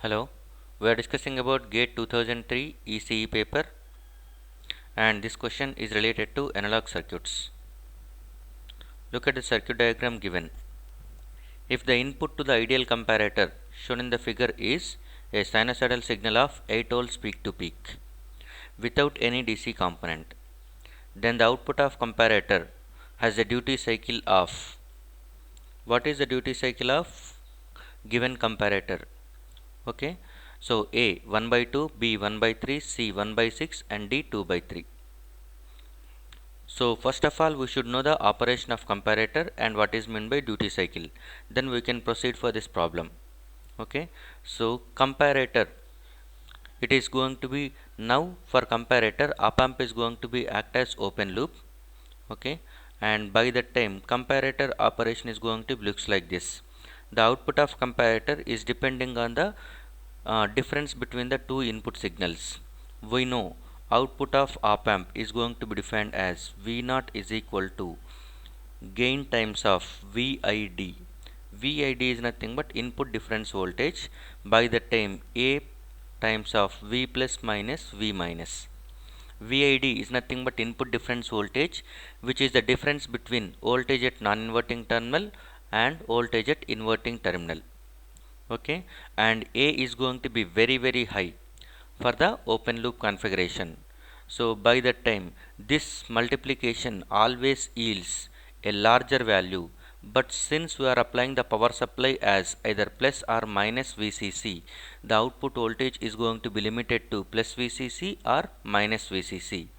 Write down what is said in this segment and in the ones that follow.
Hello, we are discussing about GATE 2003 ECE paper, and this question is related to analog circuits. Look at the circuit diagram given. If the input to the ideal comparator shown in the figure is a sinusoidal signal of 8 volts peak to peak without any DC component, then the output of comparator has a duty cycle of, what is the duty cycle of given comparator? Okay, so A 1 by 2, B 1 by 3, C 1 by 6 and D 2 by 3. So first of all we should know the operation of comparator and what is meant by duty cycle. Then we can proceed for this problem. Okay, so comparator, it is going to be, now for comparator op amp is going to be act as open loop. Okay, and by that time comparator operation is going to looks like this. The output of comparator is depending on the difference between the two input signals. We know output of op amp is going to be defined as V0 is equal to gain times of VID. VID is nothing but input difference voltage by the time A times of V plus minus V minus. VID is nothing but input difference voltage, which is the difference between voltage at non-inverting terminal and voltage at inverting terminal. Okay, and A is going to be very high for the open loop configuration. So by that time this multiplication always yields a larger value, but since we are applying the power supply as either plus or minus VCC, the output voltage is going to be limited to plus VCC or minus VCC.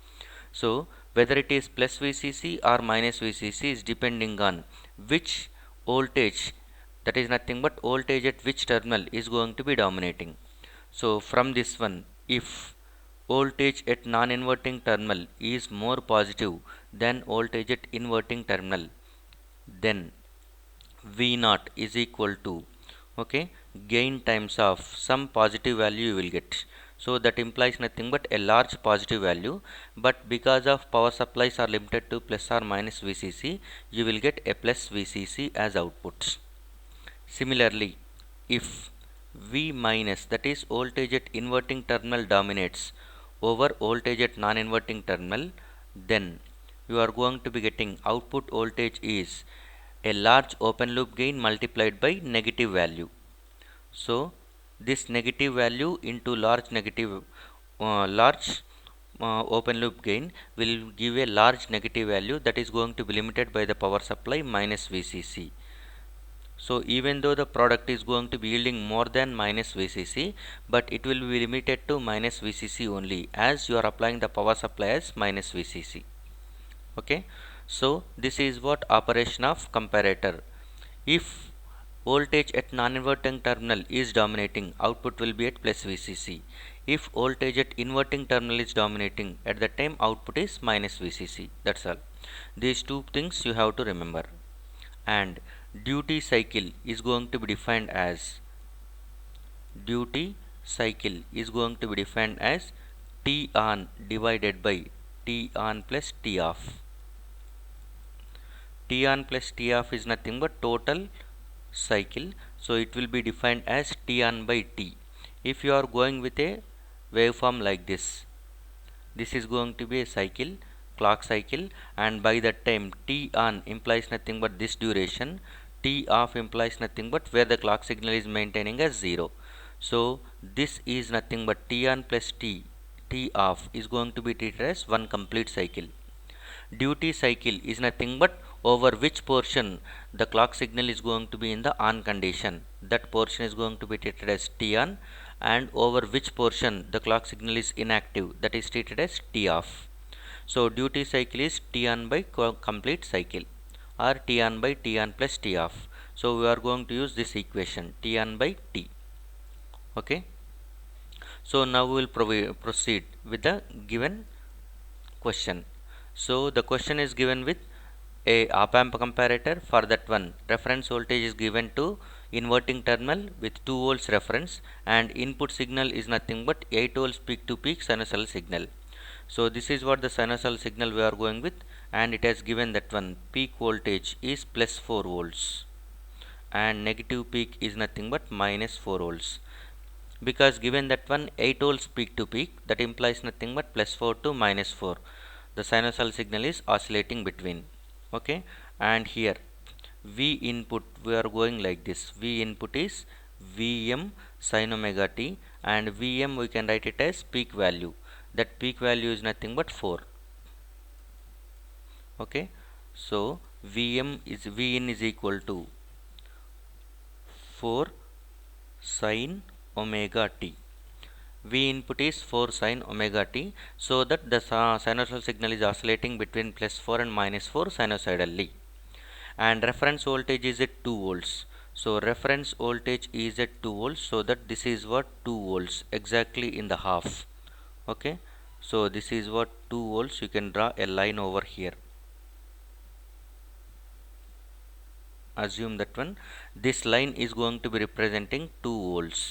So whether it is plus VCC or minus VCC is depending on which voltage, that is nothing but voltage at which terminal is going to be dominating. So from this one, if voltage at non-inverting terminal is more positive than voltage at inverting terminal, then V0 is equal to, okay, gain times of some positive value you will get. So that implies nothing but a large positive value, but because of power supplies are limited to plus or minus VCC, you will get a plus VCC as outputs. Similarly, if V minus, that is voltage at inverting terminal, dominates over voltage at non-inverting terminal, then you are going to be getting output voltage is a large open loop gain multiplied by negative value. So this negative value into large open loop gain will give a large negative value that is going to be limited by the power supply minus VCC. So even though the product is going to be yielding more than minus VCC, but it will be limited to minus VCC only, as you are applying the power supply as minus VCC. Okay, so this is what operation of comparator. If voltage at non-inverting terminal is dominating, output will be at plus VCC. If voltage at inverting terminal is dominating, at that time output is minus VCC. That's all. These two things you have to remember. And duty cycle is going to be defined as T on divided by T on plus T off. T on plus T off is nothing but total cycle, so it will be defined as T on by T. If you are going with a waveform like this is going to be a cycle, clock cycle, and by that time T on implies nothing but this duration, T off implies nothing but where the clock signal is maintaining as 0. So this is nothing but T on plus T off is going to be treated as one complete cycle. Duty cycle is nothing but over which portion the clock signal is going to be in the on condition, that portion is going to be treated as T on, and over which portion the clock signal is inactive, that is treated as T off. So duty cycle is T on by complete cycle, or T on by T on plus T off. So we are going to use this equation, T on by T. Okay, so now we will proceed with the given question. So the question is given with a op amp comparator. For that one, reference voltage is given to inverting terminal with 2 volts reference, and input signal is nothing but 8 volts peak to peak sinusoidal signal. So this is what the sinusoidal signal we are going with, and it has given that one peak voltage is plus 4 volts and negative peak is nothing but minus 4 volts. because given that one 8 volts peak to peak, that implies nothing but +4 to -4. The sinusoidal signal is oscillating between. Okay, and here V input we are going like this. V input is Vm sin omega t, and Vm we can write it as peak value. That peak value is nothing but 4. Okay, so Vin is equal to 4 sin omega t. V input is 4 sin omega t, so that the sinusoidal signal is oscillating between +4 and -4 sinusoidally, and reference voltage is at 2 volts. So reference voltage is at 2 volts, so that this is what 2 volts exactly in the half. Okay, so this is what 2 volts. You can draw a line over here. Assume that one, this line is going to be representing 2 volts.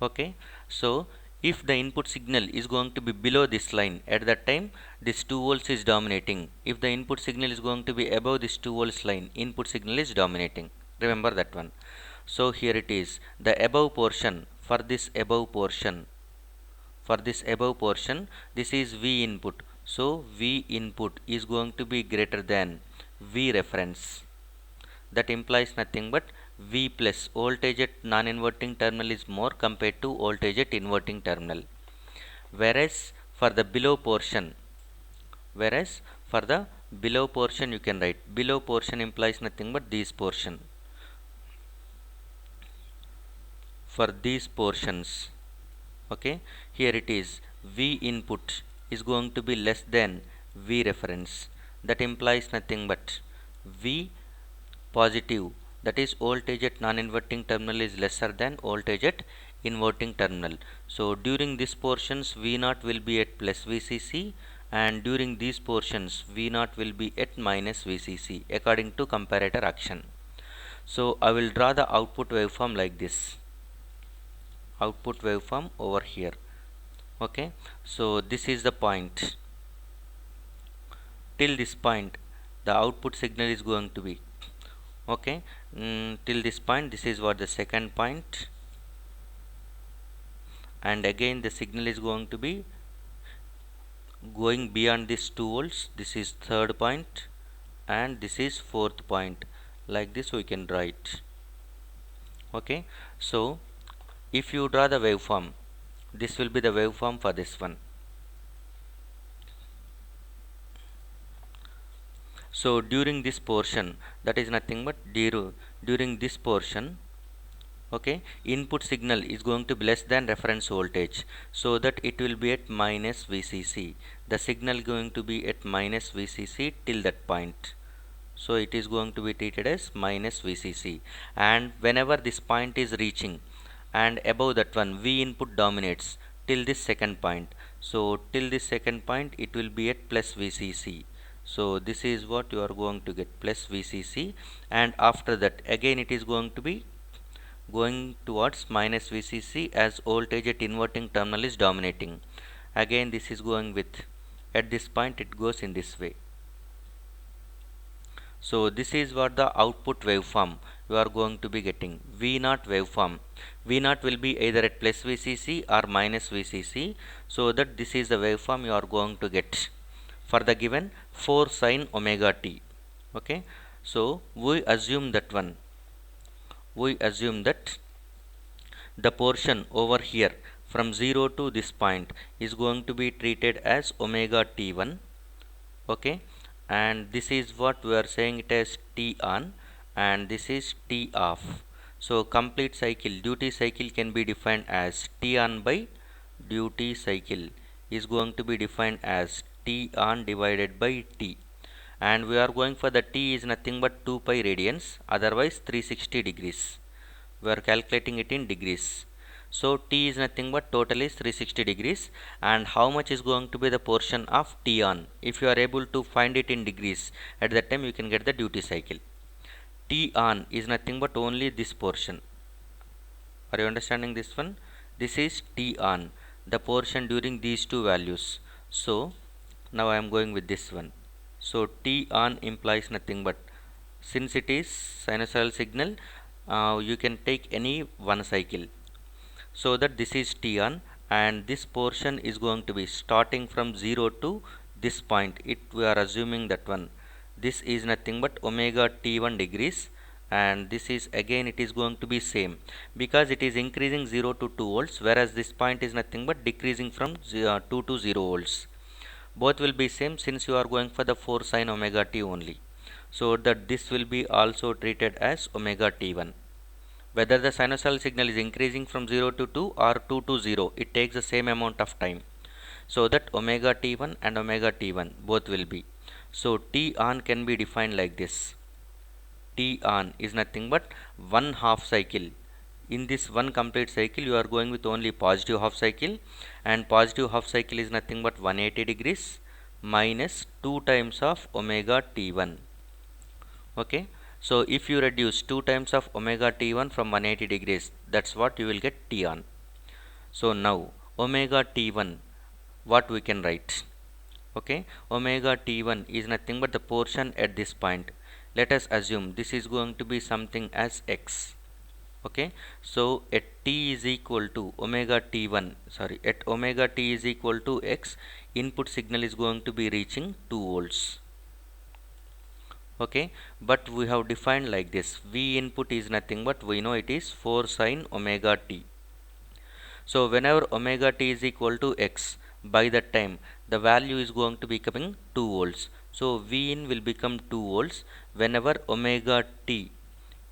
Okay, so if the input signal is going to be below this line, at that time this 2 volts is dominating. If the input signal is going to be above this 2 volts line, input signal is dominating. Remember that one. So here it is, the above portion, for this above portion, this is V input. So V input is going to be greater than V reference. That implies nothing but V plus, voltage at non-inverting terminal is more compared to voltage at inverting terminal. Whereas for the below portion, you can write, below portion implies nothing but this portion. For these portions, okay, here it is, V input is going to be less than V reference. That implies nothing but V positive, that is voltage at non-inverting terminal is lesser than voltage at inverting terminal. So during these portions V0 will be at plus VCC, and during these portions V0 will be at minus VCC according to comparator action. So I will draw the output waveform like this. Output waveform over here. Okay, so this is the point. Till this point the output signal is going to be, okay, till this point, this is what the second point, and again the signal is going to be going beyond this 2 volts. This is third point, and this is fourth point. Like this we can draw it. Okay, so if you draw the waveform, this will be the waveform for this one. So during this portion, that is nothing but during this portion, okay, input signal is going to be less than reference voltage, so that it will be at minus VCC. The signal going to be at minus VCC till that point. So it is going to be treated as minus VCC, and whenever this point is reaching and above that one, V input dominates till this second point. So till this second point it will be at plus VCC. So this is what you are going to get, plus VCC, and after that again it is going to be going towards minus VCC as voltage at inverting terminal is dominating. Again this is going with, at this point it goes in this way. So this is what the output waveform you are going to be getting, V0 waveform. V0 will be either at plus VCC or minus VCC, so that this is the waveform you are going to get for the given 4 sin omega t. Okay, so we assume that the portion over here from 0 to this point is going to be treated as omega t1. Okay, and this is what we are saying it as T on, and this is T off. So complete cycle, duty cycle can be defined as T on by duty cycle is going to be defined as T on divided by T, and we are going for the T is nothing but 2 pi radians, otherwise 360 degrees. We are calculating it in degrees. So T is nothing but total is 360 degrees, and how much is going to be the portion of T on? If you are able to find it in degrees, at that time you can get the duty cycle. T on is nothing but only this portion. Are you understanding this one? This is T on, the portion during these two values. So now I am going with this one. So T on implies nothing but, since it is sinusoidal signal, you can take any one cycle. so that this is T on, and this portion is going to be starting from 0 to this point. We are assuming that one, this is nothing but omega T1 degrees, and this is again it is going to be same, because it is increasing 0 to 2 volts, whereas this point is nothing but decreasing from 2 to 0 volts. Both will be same since you are going for the 4 sin omega t only, so that this will be also treated as omega T1. Whether the sinusoidal signal is increasing from 0 to 2 or 2 to 0, it takes the same amount of time. So that omega T1 and omega T1 both will be. So T on can be defined like this. T on is nothing but one half cycle. In this one complete cycle, you are going with only positive half cycle, and positive half cycle is nothing but 180 degrees minus 2 times of omega T1. Okay, so if you reduce 2 times of omega T1 from 180 degrees, that's what you will get T on. So now omega T1, what we can write? Okay, omega T1 is nothing but the portion at this point. Let us assume this is going to be something as x. Okay, so at t is equal to omega T1, sorry, at omega t is equal to x, input signal is going to be reaching 2 volts. Okay, but we have defined like this: V input is nothing but, we know it is 4 sin omega t. So whenever omega t is equal to x, by that time the value is going to be becoming 2 volts. So V in will become 2 volts whenever omega t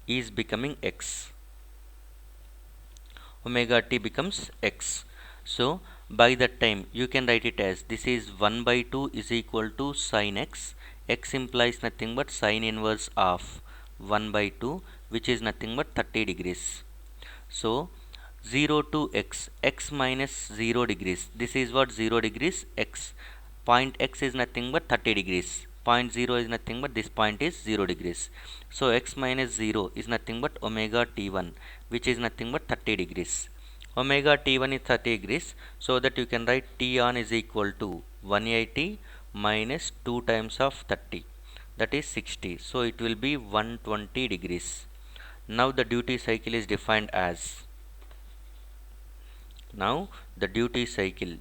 is becoming x. Omega t becomes x. So by that time you can write it as, this is 1 by 2 is equal to sin x. X implies nothing but sine inverse of 1 by 2, which is nothing but 30 degrees. So 0 to x, x minus 0 degrees, this is what 0 degrees x. Point x is nothing but 30 degrees. Point 0 is nothing but this point is 0 degrees. So x minus 0 is nothing but omega T1, which is nothing but 30 degrees. Omega T1 is 30 degrees, so that you can write T on is equal to 180 minus 2 times of 30, that is 60. So it will be 120 degrees. Now the duty cycle is defined as, now the duty cycle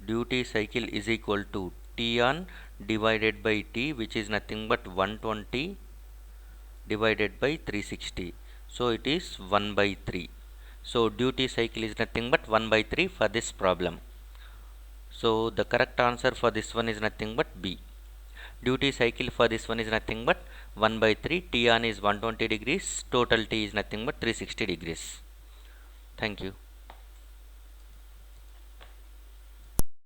is equal to T on divided by T, which is nothing but 120 divided by 360. So it is 1 by 3. So duty cycle is nothing but 1 by 3 for this problem. So the correct answer for this one is nothing but B. Duty cycle for this one is nothing but 1 by 3. T on is 120 degrees. Total T is nothing but 360 degrees. Thank you.